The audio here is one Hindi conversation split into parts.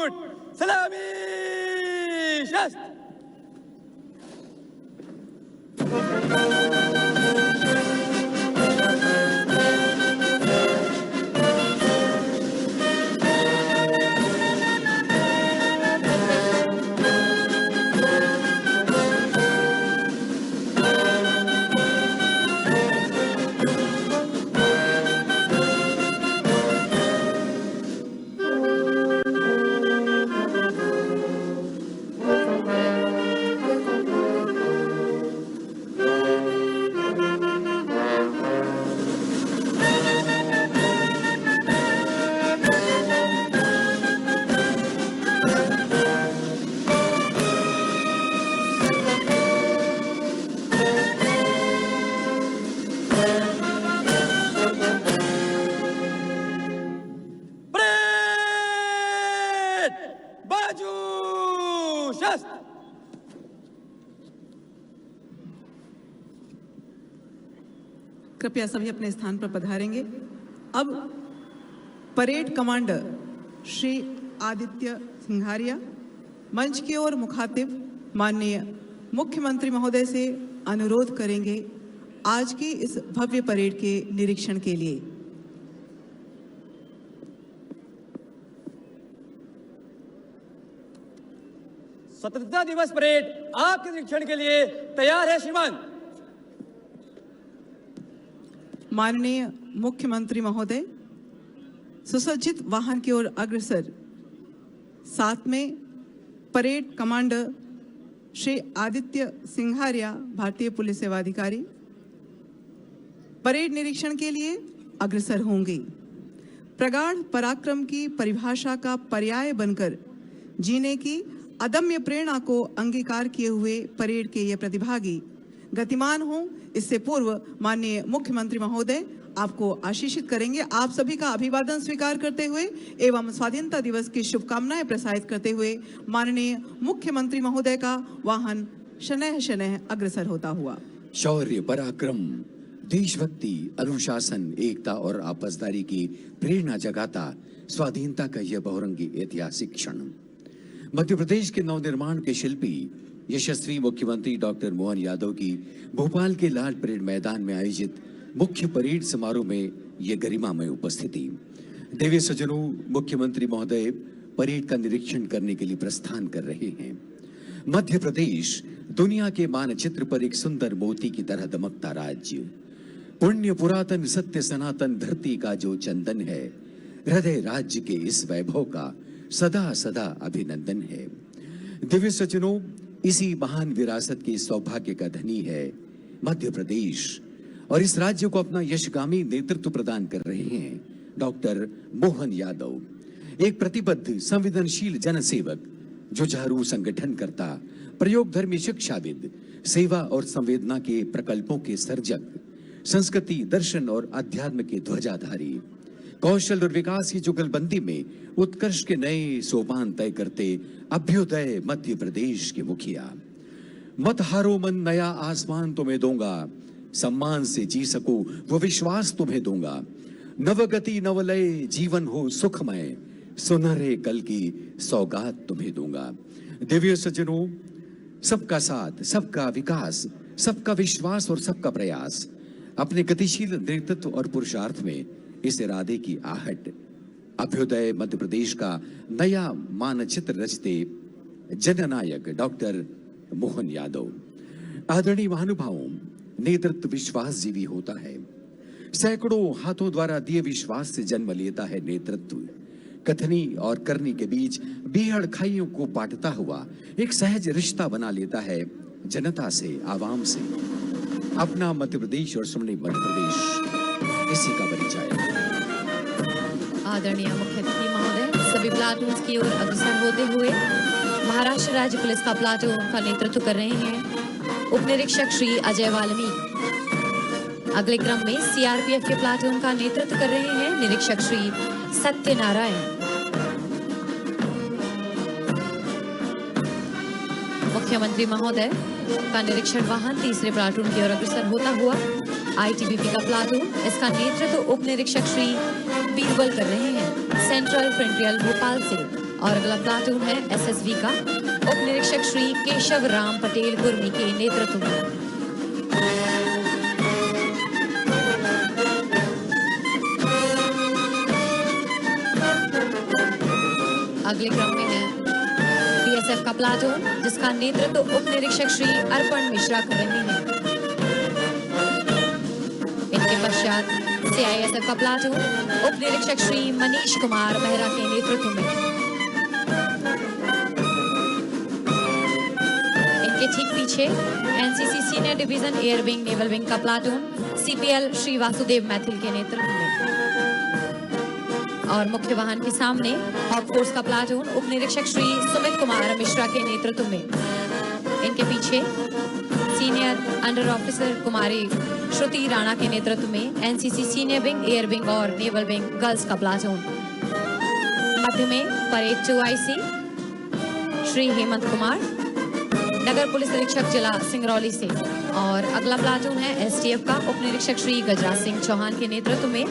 सैल्यूट, सलामी, शस्त्र। बाजू, शस्त्र। कृपया सभी अपने स्थान पर पधारेंगे। अब परेड कमांडर श्री आदित्य सिंघारिया मंच की ओर मुखातिब माननीय मुख्यमंत्री महोदय से अनुरोध करेंगे आज की इस भव्य परेड के निरीक्षण के लिए। स्वतंत्रता दिवस परेड आपके निरीक्षण के लिए तैयार है श्रीमान। माननीय मुख्यमंत्री महोदय सुसज्जित वाहन की ओर अग्रसर, साथ में परेड कमांडर श्री आदित्य सिंघारिया भारतीय पुलिस सेवा अधिकारी परेड निरीक्षण के लिए अग्रसर होंगे। प्रगाढ़ पराक्रम की परिभाषा का पर्याय बनकर जीने की अदम्य प्रेरणा को अंगीकार किए हुए परेड के ये प्रतिभागी गतिमान हों, इससे पूर्व माननीय मुख्यमंत्री महोदय आपको आशीषित करेंगे। आप सभी का अभिवादन स्वीकार करते हुए एवं स्वाधीनता दिवस की शुभकामनाएं प्रसारित करते हुए माननीय मुख्यमंत्री महोदय का वाहन शनैः शनैः अग्रसर होता हुआ। शौर्य, पराक्रम, देशभक्ति, अनुशासन, एकता और आपसदारी की प्रेरणा जगाता स्वाधीनता का यह बहुरंगी ऐतिहासिक क्षण मध्य प्रदेश के नवनिर्माण के शिल्पी यशस्वी मुख्यमंत्री डॉक्टर मोहन यादव की भोपाल के लाल परेड मैदान में आयोजित मुख्य परेड समारोह में ये गरिमामय उपस्थिति। देवी सज्जनों, मुख्यमंत्री महोदय परेड का निरीक्षण करने के लिए प्रस्थान कर रहे हैं। मध्य प्रदेश दुनिया के मानचित्र पर एक सुंदर मोती की तरह दमकता राज्य, पुण्य पुरातन सत्य सनातन धरती का जो चंदन है, हृदय राज्य के इस वैभव का सदा सदा अभिनंदन है। दिव्य सज्जनों, इसी महान विरासत के सौभाग्य का धनी है मध्य प्रदेश और इस राज्य को अपना यशगामी नेतृत्व प्रदान कर रहे हैं डॉक्टर मोहन यादव, एक प्रतिबद्ध संवेदनशील जनसेवक, जुझारू संगठनकर्ता, प्रयोगधर्मी शिक्षाविद, सेवा और संवेदना के प्रकल्पों के सर्जक, संस्कृति, दर्शन और अध्यात्म के ध्वजाधारी, कौशल और विकास की जुगलबंदी में उत्कर्ष के नए सोपान तय करते अभ्युदय मध्य प्रदेश के मुखिया। मत हारो मन, नया आसमान तुम्हें दूंगा, सम्मान से जी सको वो विश्वास तुम्हें दूंगा, नवगति नवलय जीवन हो सुखमय, सुनहरे कल की सौगात तुम्हें दूंगा। दिव्य सज्जनों, सबका साथ, सबका विकास, सबका विश्वास और सबका प्रयास, अपने गतिशील नेतृत्व और पुरुषार्थ में इस इरादे की आहट अभ्युदय मध्य प्रदेश का नया मानचित्र रचते जननायक डॉक्टर मोहन यादव। आदरणीय महानुभावों, नेतृत्व विश्वास जीवी होता है। सैकड़ों हाथों द्वारा दिए विश्वास से जन्म लेता है नेतृत्व। कथनी और करनी के बीच बीहड़ खाइयों को पाटता हुआ एक सहज रिश्ता बना लेता है जनता से, आवाम से। अपना मध्य प्रदेश और स्वर्णिम मध्य प्रदेश, इसी का परिचय। आदरणीय मुख्य अतिथि महोदय सभी प्लाटून की ओर अग्रसर होते हुए महाराष्ट्र राज्य पुलिस का प्लाटून का नेतृत्व कर रहे हैं उप निरीक्षक श्री अजय वाल्मीकि। अगले क्रम में सीआरपीएफ के प्लाटून का नेतृत्व कर रहे हैं निरीक्षक श्री सत्यनारायण। मुख्यमंत्री महोदय का निरीक्षण वाहन तीसरे प्लाटून की ओर अग्रसर होता हुआ आईटीबीपी का प्लाटून, इसका नेतृत्व उप निरीक्षक श्री बीरबल कर रहे हैं सेंट्रल फ्रंटियर भोपाल से। और अगला प्लाटून है एसएसबी का उप निरीक्षक श्री केशव राम पटेल कुर्मी के नेतृत्व में। अगले क्रम में है बीएसएफ का प्लाटून जिसका नेतृत्व उप निरीक्षक श्री अर्पण मिश्रा कर रहे हैं। इनके पश्चात सीआईएसएफ का प्लाटून उप निरीक्षक श्री मनीष कुमार मेहरा के नेतृत्व में। इनके ठीक पीछे NCC senior division air wing naval wing का प्लाटून सीपीएल श्री वासुदेव मैथिल के नेतृत्व में। और मुख्य वाहन के सामने हॉक फोर्स का प्लाटून उप निरीक्षक श्री सुमित कुमार मिश्रा के नेतृत्व में। इनके पीछे सीनियर अंडर ऑफिसर कुमारी श्रुति राणा के नेतृत्व में NCC senior wing air wing और नेवल विंग गर्ल्स का प्लाटून। मध्य में परेड 2IC श्री हेमंत कुमार नगर पुलिस निरीक्षक जिला सिंगरौली से। और अगला प्लाटून है एसटीएफ का उप निरीक्षक श्री गजराज सिंह चौहान के नेतृत्व में।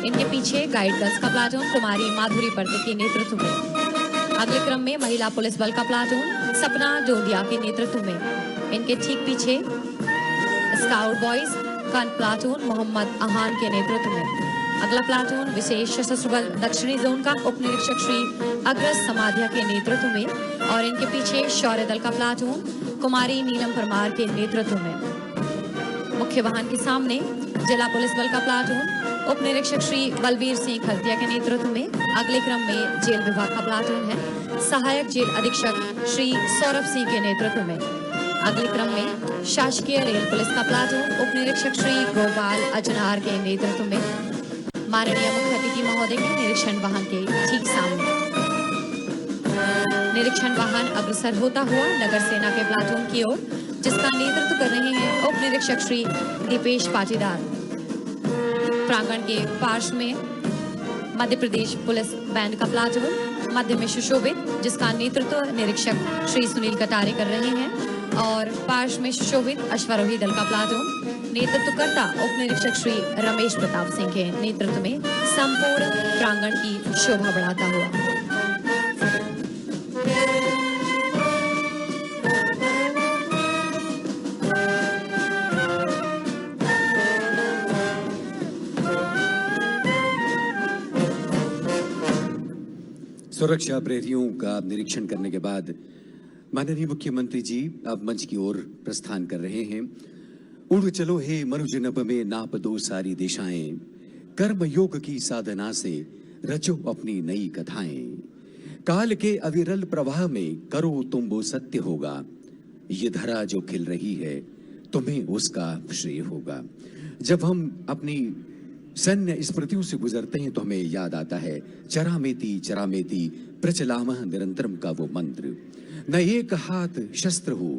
इनके पीछे गाइड गर्ल्स का प्लाटून कुमारी माधुरी पर्ते के नेतृत्व में। अगले क्रम में महिला पुलिस बल का प्लाटून सपना जोडिया के नेतृत्व में। इनके ठीक पीछे स्काउट बॉयज का प्लाटून मोहम्मद अहान के नेतृत्व में। अगला प्लाटून विशेष सशस्त्र बल दक्षिणी जोन का उप निरीक्षक श्री अग्रज समाधिया के नेतृत्व में। और इनके पीछे शौर्य दल का प्लाटून कुमारी नीलम परमार के नेतृत्व में। मुख्य वाहन के सामने जिला पुलिस बल का प्लाटून उप निरीक्षक श्री बलबीर सिंह खरतिया के नेतृत्व में। अगले क्रम में जेल विभाग का प्लाटून है सहायक जेल अधीक्षक श्री सौरभ सिंह के नेतृत्व में। अगले क्रम में शासकीय रेल पुलिस का प्लाटून उप निरीक्षक श्री गोपाल अजनार के नेतृत्व में। माननीय मुख्य अतिथि महोदय के निरीक्षण वाहन के ठीक सामने निरीक्षण वाहन अग्रसर होता हुआ नगर सेना के प्लाटून की ओर जिसका नेतृत्व कर रहे हैं उप निरीक्षक श्री दीपेश पाटीदार। प्रांगण के पार्श्व में मध्य प्रदेश पुलिस बैंड का प्लाटून मध्य में सुशोभित जिसका नेतृत्व निरीक्षक श्री सुनील कटारे कर रहे हैं। और पार्श्व में सुशोभित अश्वारोही दल का प्लाटून नेतृत्वकर्ता उप निरीक्षक श्री रमेश प्रताप सिंह के नेतृत्व में संपूर्ण प्रांगण की शोभा बढ़ाता हुआ। सुरक्षा प्रहरियों का निरीक्षण करने के बाद माननीय मुख्यमंत्री जी अब मंच की ओर प्रस्थान कर रहे हैं। उड़ चलो हे मनुज नभ में नाप दो सारी दिशाएं, कर्म योग की साधना से रचो अपनी नई कथाएं। काल के अविरल प्रवाह में करो तुम वो सत्य होगा, ये धरा जो खिल रही है तुम्हें उसका श्रेय होगा। जब हम अपनी सैन्य स्मृतियों से गुजरते हैं तो हमें याद आता है चरामेति प्रचलामः निरंतरम का वो मंत्र। न एक हाथ शस्त्र हो,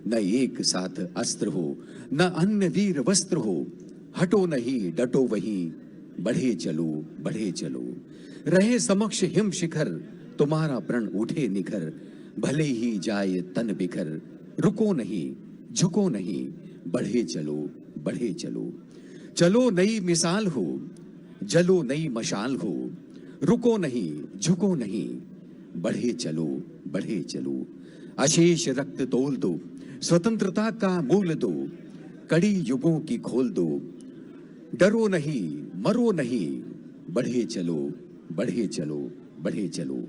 न एक साथ अस्त्र हो, न अन्य वीर वस्त्र हो, हटो नहीं डटो वहीं, बढ़े चलो बढ़े चलो। रहे समक्ष हिम शिखर, तुम्हारा प्रण उठे निखर, भले ही जाए तन बिखर, रुको नहीं झुको नहीं, बढ़े चलो बढ़े चलो। चलो नई मिसाल हो, जलो नई मशाल हो, रुको नहीं झुको नहीं, बढ़े चलो बढ़े चलो। अशेष रक्त तोल दो, स्वतंत्रता का मूल दो, कड़ी युगों की खोल दो, डरो नहीं मरो नहीं, बढ़े चलो बढ़े चलो बढ़े चलो।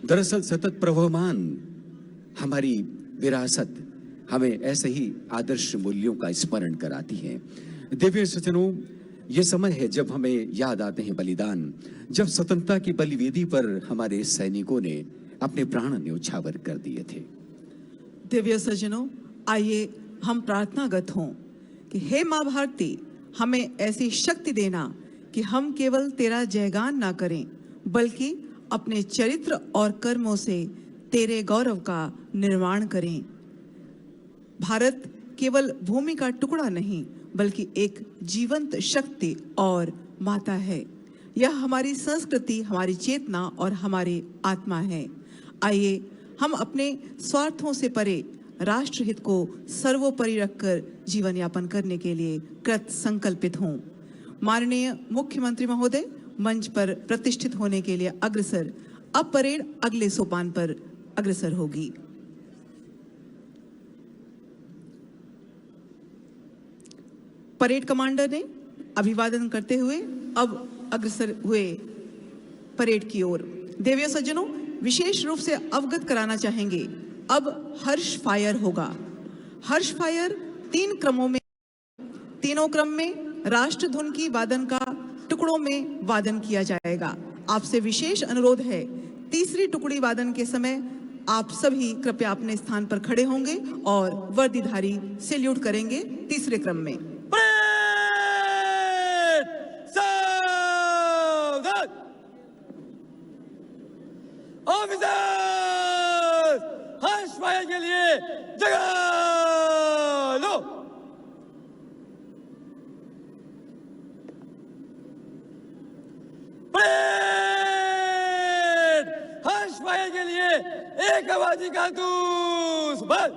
दरअसल सतत प्रवहमान हमारी विरासत हमें ऐसे ही आदर्श मूल्यों का स्मरण कराती है। दिव्य सज्जनों, ये समय है जब हमें याद आते हैं बलिदान, जब स्वतंत्रता की बलिवेदी पर हमारे सैनिकों ने अपने प्राण न्योछावर कर दिए थे। दिव्य सज्जनों, आइए हम प्रार्थनागत हों कि हे माँ भारती, हमें ऐसी शक्ति देना कि हम केवल तेरा जयगान ना करें बल्कि अपने चरित्र और कर्मों से तेरे गौरव का निर्माण करें। भारत केवल भूमि का टुकड़ा नहीं बल्कि एक जीवंत शक्ति और माता है। यह हमारी संस्कृति, हमारी चेतना और हमारी आत्मा है। आइए हम अपने स्वार्थों से परे राष्ट्रहित को सर्वोपरि रखकर जीवन यापन करने के लिए कृत संकल्पित हों। माननीय मुख्यमंत्री महोदय मंच पर प्रतिष्ठित होने के लिए अग्रसर अब परेड अगले सोपान पर अग्रसर होगी। परेड कमांडर ने अभिवादन करते हुए अब अग्रसर हुए परेड की ओर। देवियों सज्जनों, विशेष रूप से अवगत कराना चाहेंगे, अब हर्ष फायर होगा। हर्ष फायर 3 क्रमों में, तीनों क्रम में राष्ट्र धुन की वादन का टुकड़ों में वादन किया जाएगा। आपसे विशेष अनुरोध है, तीसरी टुकड़ी वादन के समय आप सभी कृपया अपने स्थान पर खड़े होंगे और वर्दीधारी सैल्यूट करेंगे तीसरे क्रम में। ऑफिसर्स, हर्ष फायर के लिए जगह लो। परेड, हर्ष फायर के लिए एक आवाजी कारतूस बंद।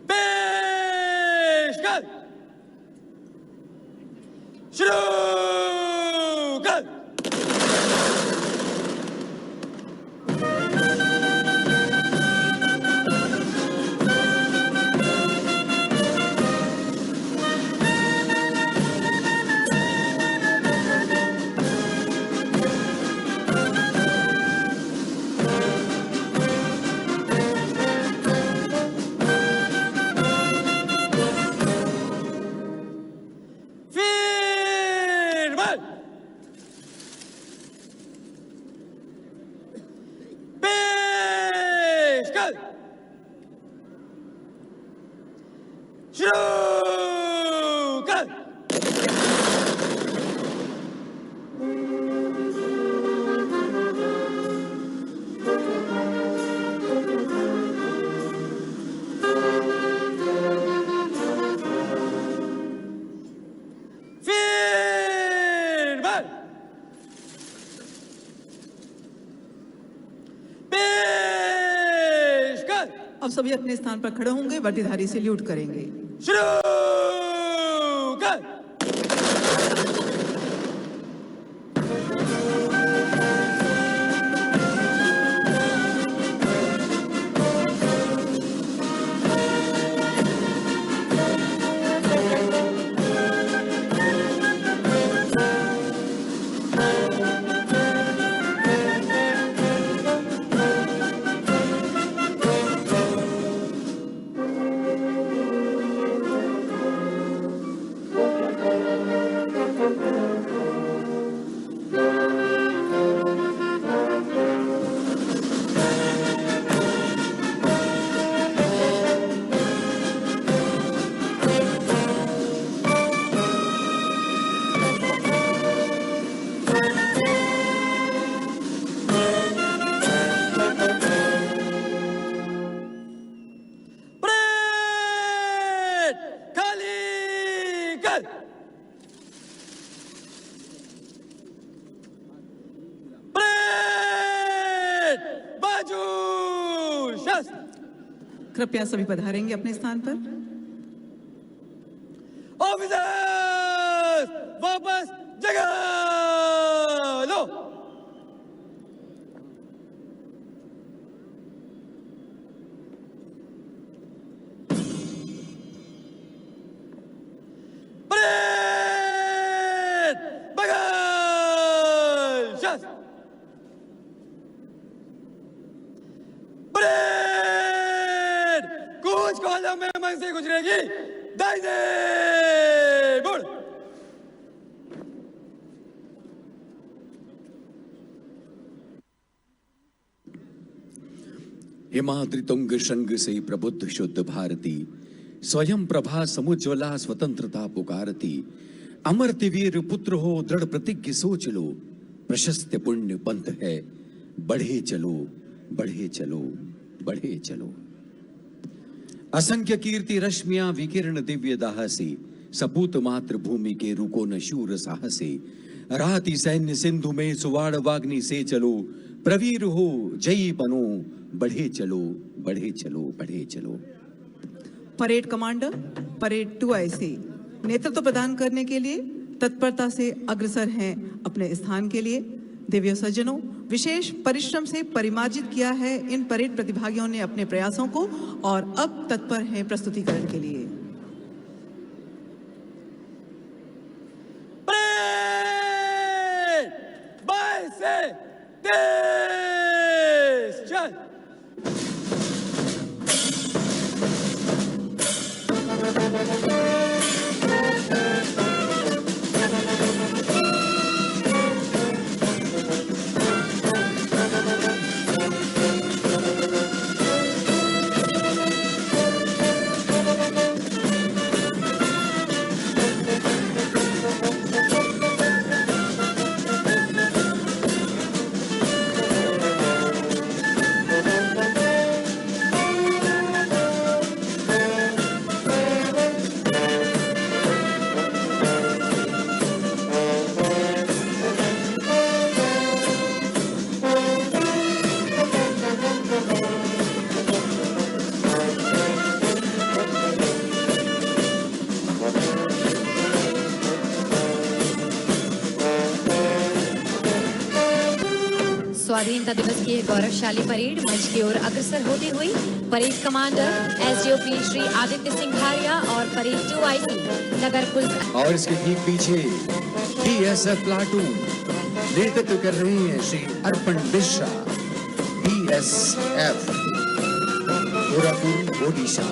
पेश कर, शुरू कर। शुरू कर। फिर बल। पेश कर। अब सभी अपने स्थान पर खड़े होंगे, वर्दीधारी सैल्यूट करेंगे। शुरू कर। कृपया सभी पधारेंगे अपने स्थान पर। ऑफिसर्स, वापस जगह लो। परेड, बगल शस्त्र। परेड, कूच कॉलम में मन से गुजरेगी। दाहिने मुड़। हिमाद्रि तुंग श्रृंग से प्रबुद्ध शुद्ध भारती, स्वयं प्रभा समुज्वला स्वतंत्रता पुकारती। अमर्त्य वीर पुत्र हो दृढ़ प्रतिज्ञ सोच लो, प्रशस्त पुण्य पंथ है, बढ़े चलो बढ़े चलो बढ़े चलो। असंख्य कीर्ति रश्मियां विकिरण दिव्य दाह से, सपूत मात्र भूमि के रुको न शूर साहसे। राति सैन्य सिंधु में सुवाड़ वाग्नि से चलो, प्रवीर हो जयी बनो, बढ़े चलो बढ़े चलो बढ़े चलो। परेड कमांडर परेड 2 ऐसे नेतृत्व प्रदान करने के लिए तत्परता से अग्रसर हैं अपने स्थान के लिए। देवियों सज्जनों, विशेष परिश्रम से परिमार्जित किया है इन परेड प्रतिभागियों ने अपने प्रयासों को और अब तत्पर हैं प्रस्तुतिकरण के लिए। परेड 22 से 23 चल। स्वाधीनता दिवस की गौरवशाली परेड मंच की ओर अग्रसर होती हुई parade commander SDOP Shri Aditya Singh Bharia और परेड 2 नगर पुलिस और इसके ठीक पीछे बीएसएफ प्लाटून नेतृत्व कर रहे हैं श्री अर्पण मिश्रा, बीएसएफ गोरखपुर ओडिशा।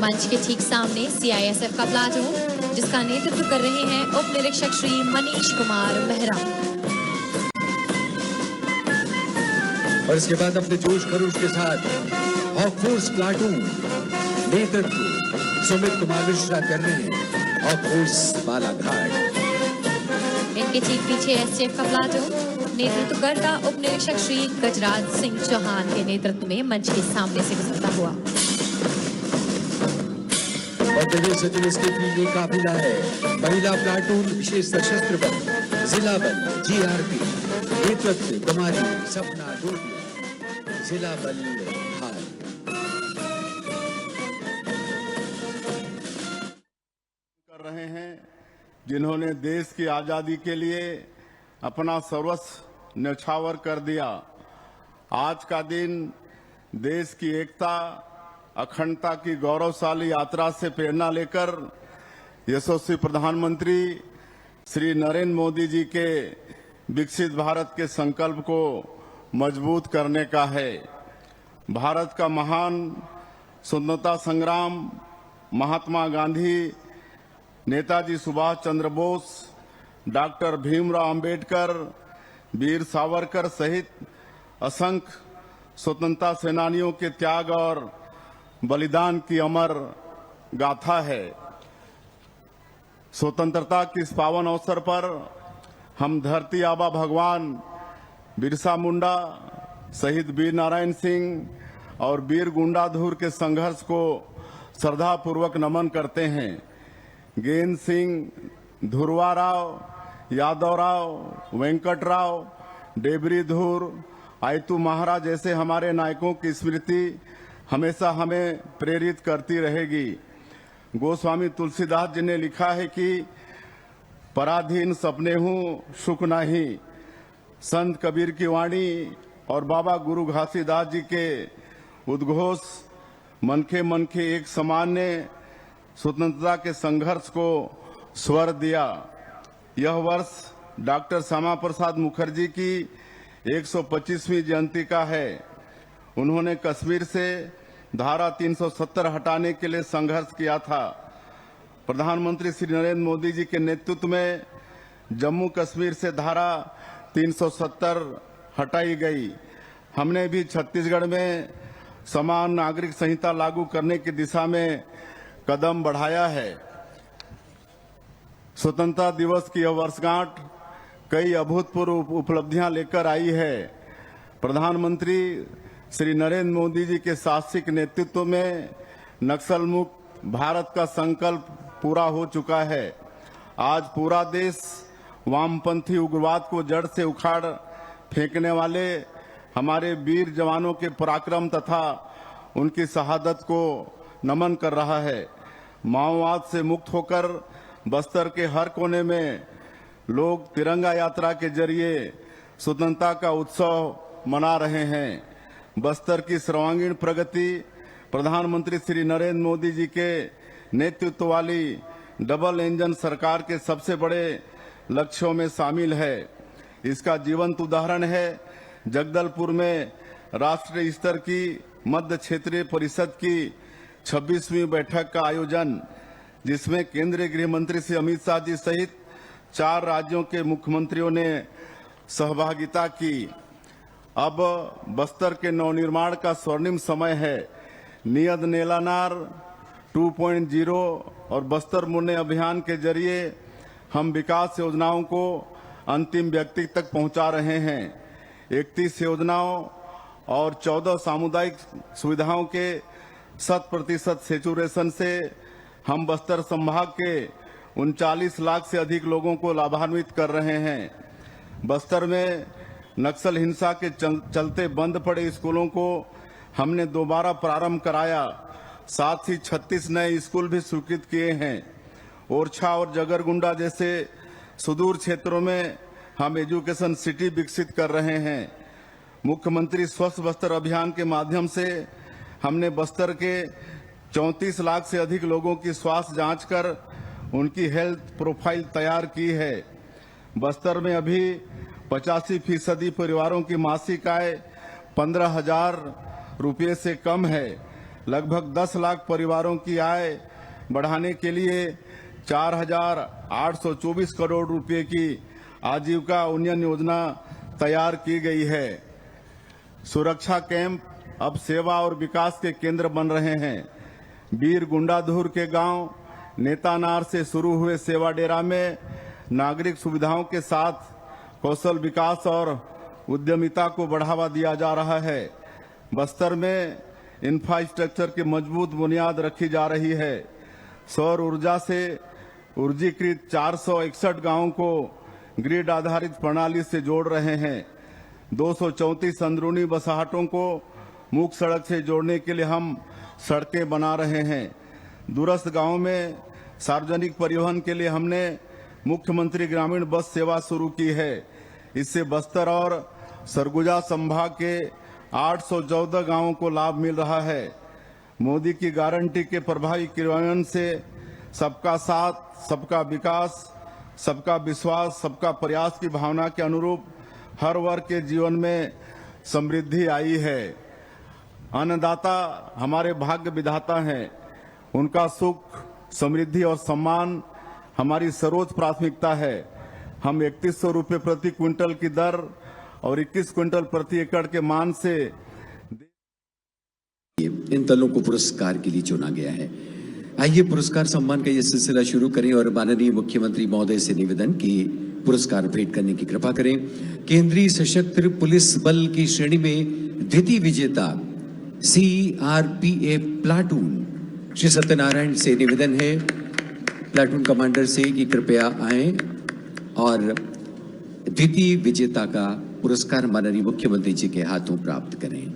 मंच के ठीक सामने सीआईएसएफ का प्लाटून जिसका नेतृत्व कर रहे हैं उप निरीक्षक श्री मनीष कुमार मेहरा। और इसके बाद अपने जोश खरोश के साथ हॉक फोर्स प्लाटून नेतृत्व सुमित कुमार मिश्रा कर रहे हैं हॉक फोर्स बालाघाट। इनके ठीक पीछे एसटीएफ का प्लाटून नेतृत्व करता उप निरीक्षक श्री गजराज सिंह चौहान के नेतृत्व में मंच के सामने से गुजरता हुआ। और दिव्य सचिव इसके पीछे काफिला है महिला प्लाटून विशेष सशस्त्र बल जिला बल जीआरपी नेतृत्व कुमारी सपना डोडिया जिला बल हाल। कर रहे हैं जिन्होंने देश की आजादी के लिए अपना सर्वस्व न्यौछावर कर दिया। आज का दिन देश की एकता अखंडता की गौरवशाली यात्रा से प्रेरणा लेकर यशस्वी प्रधानमंत्री श्री नरेंद्र मोदी जी के विकसित भारत के संकल्प को मजबूत करने का है। भारत का महान स्वतंत्रता संग्राम महात्मा गांधी, नेताजी सुभाष चंद्र बोस, डॉक्टर भीमराव अंबेडकर, वीर सावरकर सहित असंख्य स्वतंत्रता सेनानियों के त्याग और बलिदान की अमर गाथा है। स्वतंत्रता के इस पावन अवसर पर हम धरती आबा भगवान बिरसा मुंडा, शहीद वीर नारायण सिंह और वीर गुंडाधुर के संघर्ष को श्रद्धापूर्वक नमन करते हैं। गेंद सिंह, धुरवा राव, यादव राव, वेंकट राव, डेबरी धूर, आयतू महाराज जैसे हमारे नायकों की स्मृति हमेशा हमें प्रेरित करती रहेगी। गोस्वामी तुलसीदास जी ने लिखा है कि पराधीन सपने हूँ सुख नाही, संत कबीर की वाणी और बाबा गुरु घासीदास जी के उद्घोष मनखे एक समान ने स्वतंत्रता के संघर्ष को स्वर दिया। यह वर्ष डॉक्टर श्यामा प्रसाद मुखर्जी की 125वीं जयंती का है। उन्होंने कश्मीर से धारा 370 हटाने के लिए संघर्ष किया था। प्रधानमंत्री श्री नरेंद्र मोदी जी के नेतृत्व में जम्मू कश्मीर से धारा 370 हटाई गई। हमने भी छत्तीसगढ़ में समान नागरिक संहिता लागू करने की दिशा में कदम बढ़ाया है। स्वतंत्रता दिवस की यह वर्षगांठ कई अभूतपूर्व उपलब्धियां लेकर आई है। प्रधानमंत्री श्री नरेंद्र मोदी जी के साहसिक नेतृत्व में नक्सल मुक्त भारत का संकल्प पूरा हो चुका है। आज पूरा देश वामपंथी उग्रवाद को जड़ से उखाड़ फेंकने वाले हमारे वीर जवानों के पराक्रम तथा उनकी शहादत को नमन कर रहा है। माओवाद से मुक्त होकर बस्तर के हर कोने में लोग तिरंगा यात्रा के जरिए स्वतंत्रता का उत्सव मना रहे हैं। बस्तर की सर्वांगीण प्रगति प्रधानमंत्री श्री नरेंद्र मोदी जी के नेतृत्व वाली डबल इंजन सरकार के सबसे बड़े लक्ष्यों में शामिल है। इसका जीवंत उदाहरण है जगदलपुर में राष्ट्रीय स्तर की मध्य क्षेत्रीय परिषद की 26वीं बैठक का आयोजन, जिसमें केंद्रीय गृह मंत्री श्री अमित शाह जी सहित 4 राज्यों के मुख्यमंत्रियों ने सहभागिता की। अब बस्तर के नवनिर्माण का स्वर्णिम समय है। नियत नेलानार 2.0 और बस्तर मुन्ने अभियान के जरिए हम विकास योजनाओं को अंतिम व्यक्ति तक पहुंचा रहे हैं। 31 योजनाओं और 14 सामुदायिक सुविधाओं के 100% सेचुरेशन से हम बस्तर संभाग के 39 लाख से अधिक लोगों को लाभान्वित कर रहे हैं। बस्तर में नक्सल हिंसा के चलते बंद पड़े स्कूलों को हमने दोबारा प्रारंभ कराया। साथ ही 36 नए स्कूल भी स्वीकृत किए हैं। ओरछा और जगरगुंडा जैसे सुदूर क्षेत्रों में हम एजुकेशन सिटी विकसित कर रहे हैं। मुख्यमंत्री स्वस्थ बस्तर अभियान के माध्यम से हमने बस्तर के 34 लाख से अधिक लोगों की स्वास्थ्य जांच कर उनकी हेल्थ प्रोफाइल तैयार की है। बस्तर में अभी 85% परिवारों की मासिक आय 15,000 रुपये से कम है। लगभग 10 लाख परिवारों की आय बढ़ाने के लिए 4,824 करोड़ रुपए की आजीविका उन्नयन योजना तैयार की गई है। सुरक्षा कैंप अब सेवा और विकास के केंद्र बन रहे हैं। बीर गुंडाधुर के गांव नेतानार से शुरू हुए सेवा डेरा में नागरिक सुविधाओं के साथ कौशल विकास और उद्यमिता को बढ़ावा दिया जा रहा है। बस्तर में इंफ्रास्ट्रक्चर की मजबूत बुनियाद रखी जा रही है। सौर ऊर्जा से ऊर्जीकृत 461 गांवों को ग्रिड आधारित प्रणाली से जोड़ रहे हैं। 234 अंदरूनी बसाहटों को मुख्य सड़क से जोड़ने के लिए हम सड़कें बना रहे हैं। दूरस्थ गांवों में सार्वजनिक परिवहन के लिए हमने मुख्यमंत्री ग्रामीण बस सेवा शुरू की है। इससे बस्तर और सरगुजा संभाग के 814 गांवों को लाभ मिल रहा है। मोदी की गारंटी के प्रभावी क्रियान्वयन से सबका साथ, सबका विकास, सबका विश्वास, सबका प्रयास की भावना के अनुरूप हर वर्ग के जीवन में समृद्धि आई है। अन्नदाता हमारे भाग्य विधाता हैं। उनका सुख, समृद्धि और सम्मान हमारी सर्वोच्च प्राथमिकता है। हम 3100 रुपये प्रति क्विंटल की दर और 21 क्विंटल प्रति एकड़ के मान से इन दलों को पुरस्कार के लिए चुना गया है। आइए पुरस्कार सम्मान का ये सिलसिला शुरू करें और माननीय मुख्यमंत्री महोदय से निवेदन की पुरस्कार भेंट करने की कृपा करें। केंद्रीय सशस्त्र पुलिस बल की श्रेणी में द्वितीय विजेता CRPF प्लाटून श्री सत्यनारायण से निवेदन है प्लाटून कमांडर से कि कृपया आएं और द्वितीय विजेता का पुरस्कार माननीय मुख्यमंत्री जी के हाथों प्राप्त करें।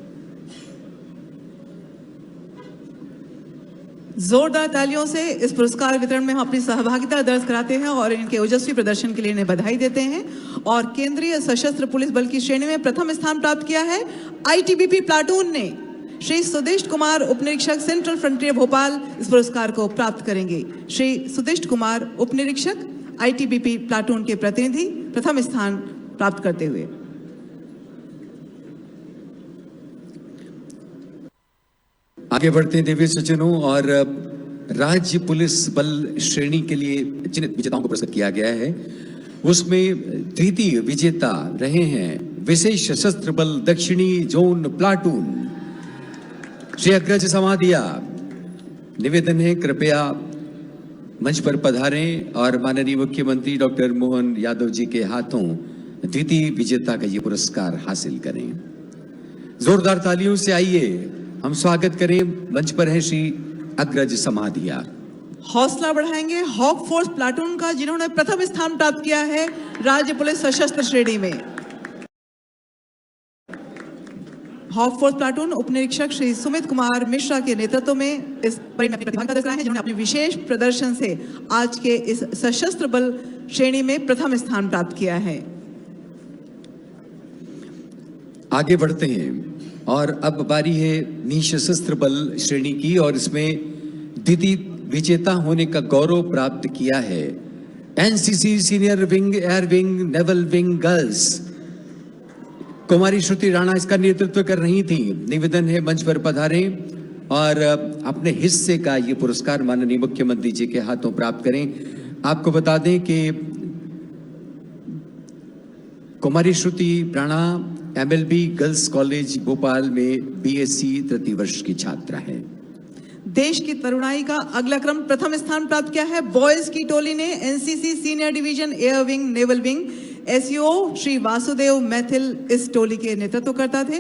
जोरदार तालियों से इस पुरस्कार वितरण में हम अपनी सहभागिता दर्ज कराते हैं और इनके ओजस्वी प्रदर्शन के लिए इन्हें बधाई देते हैं। और केंद्रीय सशस्त्र पुलिस बल की श्रेणी में प्रथम स्थान प्राप्त किया है ITBP प्लाटून ने। श्री सुदिष्ट कुमार उपनिरीक्षक सेंट्रल फ्रंटियर भोपाल इस पुरस्कार को प्राप्त करेंगे। श्री सुदिष्ट कुमार उपनिरीक्षक ITBP प्लाटून के प्रतिनिधि प्रथम स्थान प्राप्त करते हुए। आगे बढ़ते हैं दिव्य सज्जनों और राज्य पुलिस बल श्रेणी के लिए चयनित विजेताओं को पुरस्कृत किया गया है। उसमें द्वितीय विजेता रहे हैं विशेष सशस्त्र बल दक्षिणी जोन प्लाटून श्री अग्रज समाधिया। निवेदन है कृपया मंच पर पधारें और माननीय मुख्यमंत्री डॉक्टर मोहन यादव जी के हाथों द्वितीय विजेता का ये पुरस्कार हासिल करें। जोरदार तालियों से आइए हम स्वागत करें। मंच पर है श्री अग्रज समाधिया। हौसला बढ़ाएंगे हॉक फोर्स प्लाटून का, जिन्होंने प्रथम स्थान प्राप्त किया है राज्य पुलिस सशस्त्र श्रेणी में। हॉक फोर्थ प्लाटून उपनिरीक्षक श्री सुमित कुमार मिश्रा के नेतृत्व में इस परेड में अपनी प्रतिभा का दर्ज कराया है, जिन्होंने अपने विशेष प्रदर्शन से आज के इस सशस्त्र बल श्रेणी में प्रथम स्थान प्राप्त किया है। आगे बढ़ते हैं और अब बारी है निसशस्त्र बल श्रेणी की, और इसमें द्वितीय विजेता होने का गौरव प्राप्त किया है NCC senior wing air wing naval wing girls. Kumari Shruti Rana इसका नेतृत्व कर रही थी। निवेदन है मंच पर पधारें और अपने हिस्से का ये पुरस्कार माननीय मुख्यमंत्री जी के हाथों प्राप्त करें। आपको बता दें कि Kumari Shruti Rana MLB girls college Bhopal में बीएससी तृतीय वर्ष की छात्रा है। देश की तरुणाई का अगला क्रम प्रथम स्थान प्राप्त किया है बॉयज की टोली ने। NCC senior division air wing naval wing SEO Shri Vasudev Maithil इस टोली के नेतृत्व करता थे।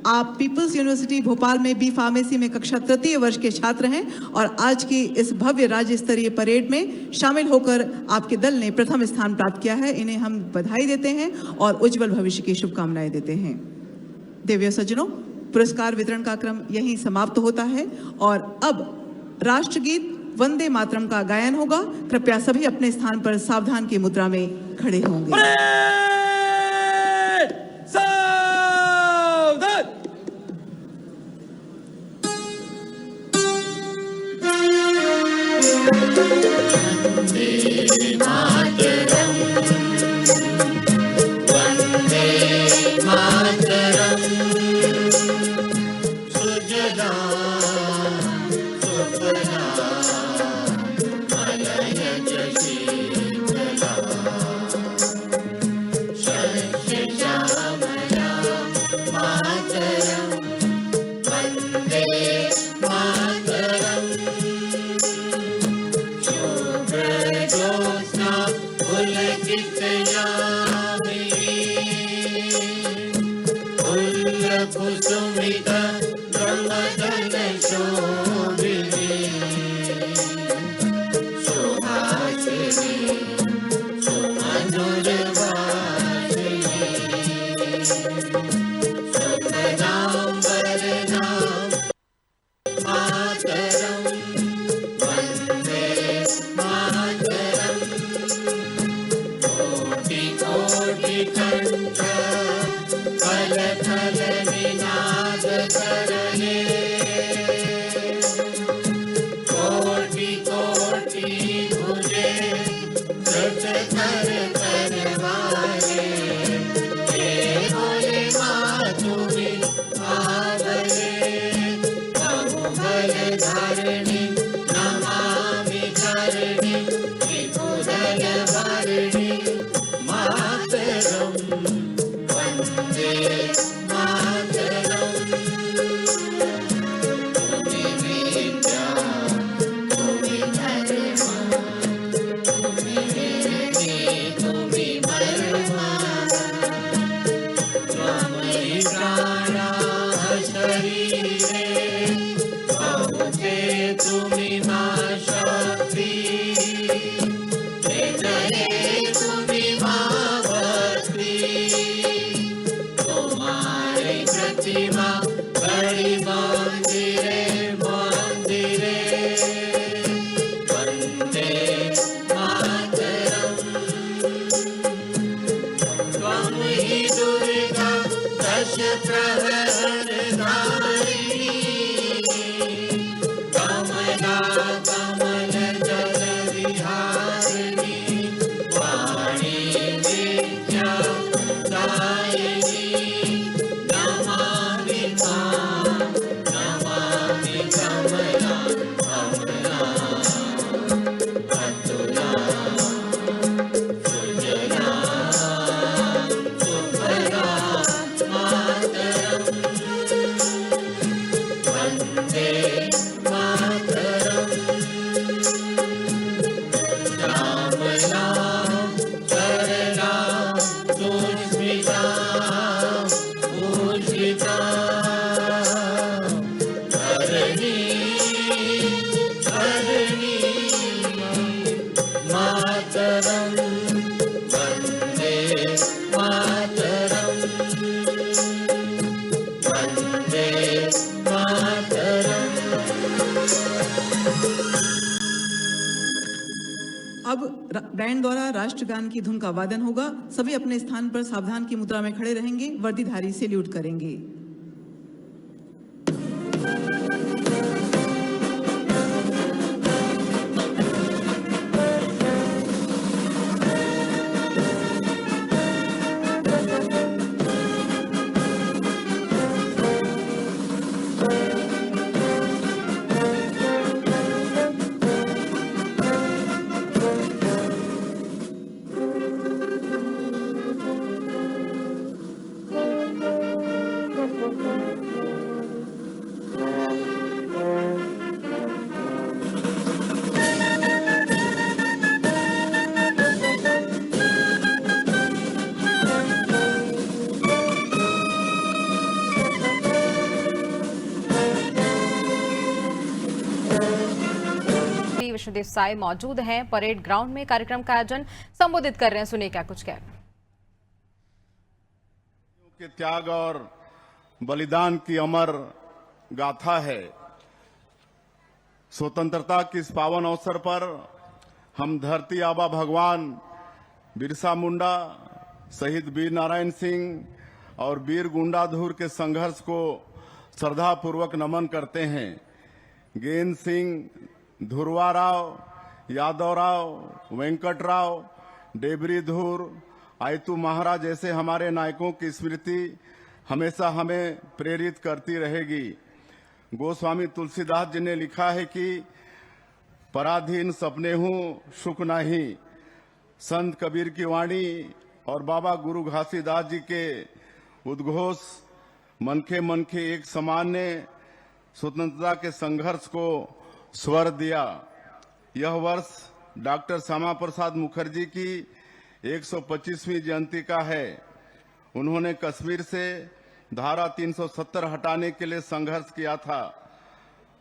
आप पीपल्स यूनिवर्सिटी भोपाल में बी फार्मेसी में कक्षा तृतीय वर्ष के छात्र हैं और आज की इस भव्य राज्य स्तरीय परेड में शामिल होकर आपके दल ने प्रथम स्थान प्राप्त किया है। इन्हें हम बधाई देते हैं और उज्जवल भविष्य की शुभकामनाएं देते हैं। देवियों सज्जनों, पुरस्कार वितरण का क्रम यहीं समाप्त होता है और अब राष्ट्रगीत वंदे मातरम का गायन होगा। कृपया सभी अपने स्थान पर सावधान की मुद्रा में खड़े होंगे। परेड सावधान। अब बैंड द्वारा राष्ट्रगान की धुन का वादन होगा। सभी अपने स्थान पर सावधान की मुद्रा में खड़े रहेंगे, वर्दीधारी सैल्यूट करेंगे। विष्णुदेव साय मौजूद हैं परेड ग्राउंड में, कार्यक्रम का आयोजन संबोधित कर रहे हैं। सुनिए क्या कुछ कह रहे हैं। के त्याग और बलिदान की अमर गाथा है। स्वतंत्रता के इस पावन अवसर पर हम धरती आबा भगवान बिरसा मुंडा, शहीद वीर नारायण सिंह और वीर गुंडाधुर के संघर्ष को श्रद्धापूर्वक नमन करते हैं। गेंद सिंह, ध्रुवा राव, यादव राव, वेंकट राव, डेबरी धूर, आयतू महाराज जैसे हमारे नायकों की स्मृति हमेशा हमें प्रेरित करती रहेगी। गोस्वामी तुलसीदास जी ने लिखा है कि पराधीन सपने हूँ सुख नहीं, संत कबीर की वाणी और बाबा गुरु घासीदास जी के उद्घोष मनखे मनखे एक समान ने स्वतंत्रता के संघर्ष को स्वर दिया। यह वर्ष डॉक्टर श्यामा प्रसाद मुखर्जी की 125वीं जयंती का है। उन्होंने कश्मीर से धारा 370 हटाने के लिए संघर्ष किया था।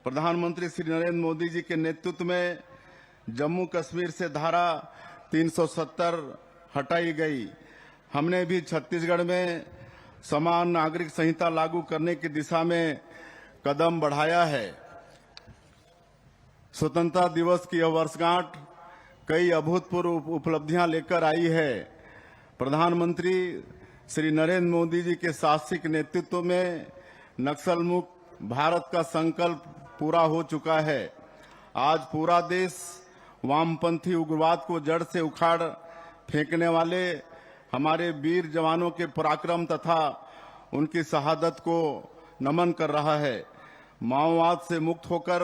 प्रधानमंत्री श्री नरेंद्र मोदी जी के नेतृत्व में जम्मू कश्मीर से धारा 370 हटाई गई। हमने भी छत्तीसगढ़ में समान नागरिक संहिता लागू करने की दिशा में कदम बढ़ाया है। स्वतंत्रता दिवस की यह वर्षगांठ कई अभूतपूर्व उपलब्धियां लेकर आई है। प्रधानमंत्री श्री नरेंद्र मोदी जी के साहसिक नेतृत्व में नक्सल मुक्त भारत का संकल्प पूरा हो चुका है। आज पूरा देश वामपंथी उग्रवाद को जड़ से उखाड़ फेंकने वाले हमारे वीर जवानों के पराक्रम तथा उनकी शहादत को नमन कर रहा है। माओवाद से मुक्त होकर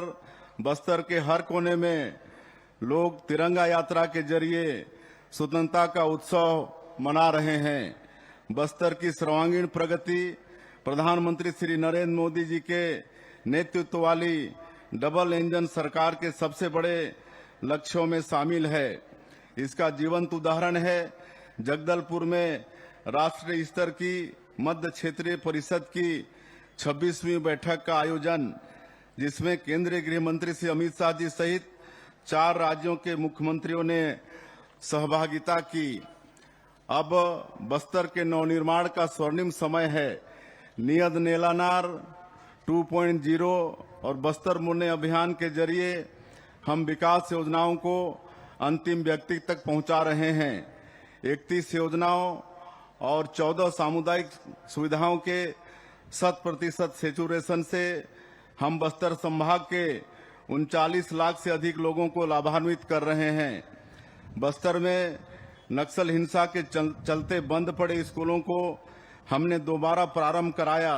बस्तर के हर कोने में लोग तिरंगा यात्रा के जरिए स्वतंत्रता का उत्सव मना रहे हैं। बस्तर की सर्वांगीण प्रगति प्रधानमंत्री श्री नरेंद्र मोदी जी के नेतृत्व वाली डबल इंजन सरकार के सबसे बड़े लक्ष्यों में शामिल है। इसका जीवंत उदाहरण है जगदलपुर में राष्ट्रीय स्तर की मध्य क्षेत्रीय परिषद की 26वीं बैठक का आयोजन, जिसमें केंद्रीय गृह मंत्री श्री अमित शाह जी सहित 4 राज्यों के मुख्यमंत्रियों ने सहभागिता की। अब बस्तर के नवनिर्माण का स्वर्णिम समय है। नियत नेलानार 2.0 और बस्तर मुन्ने अभियान के जरिए हम विकास योजनाओं को अंतिम व्यक्ति तक पहुंचा रहे हैं। 31 योजनाओं और 14 सामुदायिक सुविधाओं के 100% सेचुरेशन से हम बस्तर संभाग के 39 लाख से अधिक लोगों को लाभान्वित कर रहे हैं। बस्तर में नक्सल हिंसा के चलते बंद पड़े स्कूलों को हमने दोबारा प्रारंभ कराया।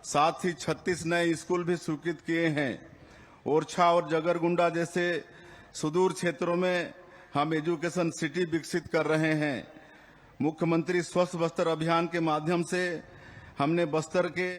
साथ ही 36 नए स्कूल भी स्वीकृत किए हैं। ओरछा और जगरगुंडा जैसे सुदूर क्षेत्रों में हम एजुकेशन सिटी विकसित कर रहे हैं। मुख्यमंत्री स्वस्थ बस्तर अभियान के माध्यम से हमने बस्तर के